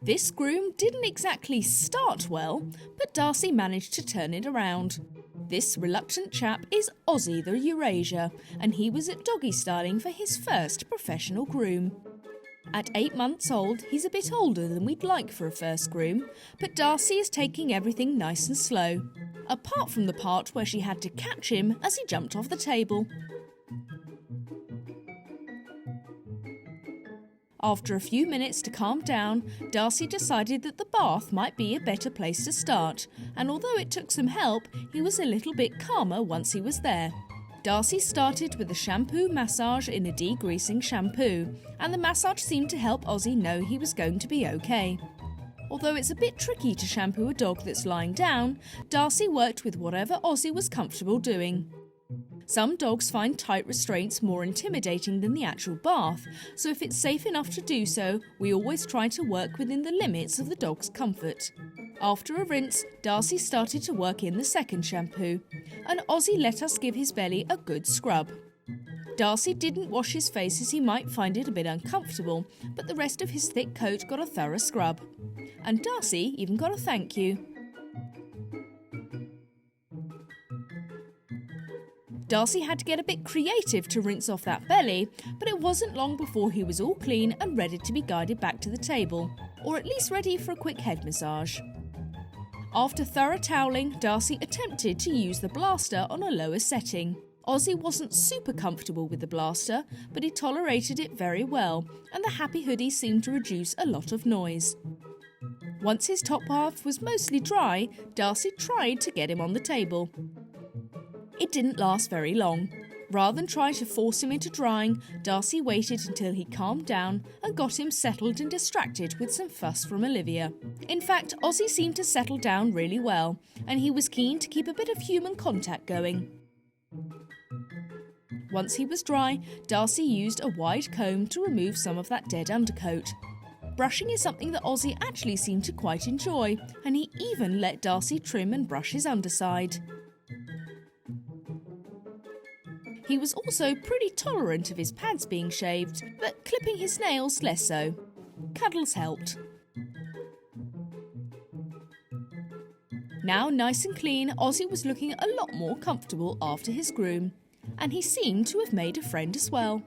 This groom didn't exactly start well, but Darcy managed to turn it around. This reluctant chap is Ozzie the Eurasier, and he was at Doggy styling for his first professional groom. At 8 months old, he's a bit older than we'd like for a first groom, but Darcy is taking everything nice and slow, apart from the part where she had to catch him as he jumped off the table. After a few minutes to calm down, Darcy decided that the bath might be a better place to start, and although it took some help, he was a little bit calmer once he was there. Darcy started with a shampoo massage in a degreasing shampoo, and the massage seemed to help Ozzie know he was going to be okay. Although it's a bit tricky to shampoo a dog that's lying down, Darcy worked with whatever Ozzie was comfortable doing. Some dogs find tight restraints more intimidating than the actual bath, so if it's safe enough to do so, we always try to work within the limits of the dog's comfort. After a rinse, Darcy started to work in the second shampoo, and Ozzie let us give his belly a good scrub. Darcy didn't wash his face as he might find it a bit uncomfortable, but the rest of his thick coat got a thorough scrub. And Darcy even got a thank you. Darcy had to get a bit creative to rinse off that belly, but it wasn't long before he was all clean and ready to be guided back to the table, or at least ready for a quick head massage. After thorough toweling, Darcy attempted to use the blaster on a lower setting. Ozzie wasn't super comfortable with the blaster, but he tolerated it very well, and the happy hoodie seemed to reduce a lot of noise. Once his top half was mostly dry, Darcy tried to get him on the table. It didn't last very long. Rather than try to force him into drying, Darcy waited until he calmed down and got him settled and distracted with some fuss from Olivia. In fact, Ozzie seemed to settle down really well, and he was keen to keep a bit of human contact going. Once he was dry, Darcy used a wide comb to remove some of that dead undercoat. Brushing is something that Ozzie actually seemed to quite enjoy, and he even let Darcy trim and brush his underside. He was also pretty tolerant of his pads being shaved, but clipping his nails less so. Cuddles helped. Now nice and clean, Ozzie was looking a lot more comfortable after his groom, and he seemed to have made a friend as well.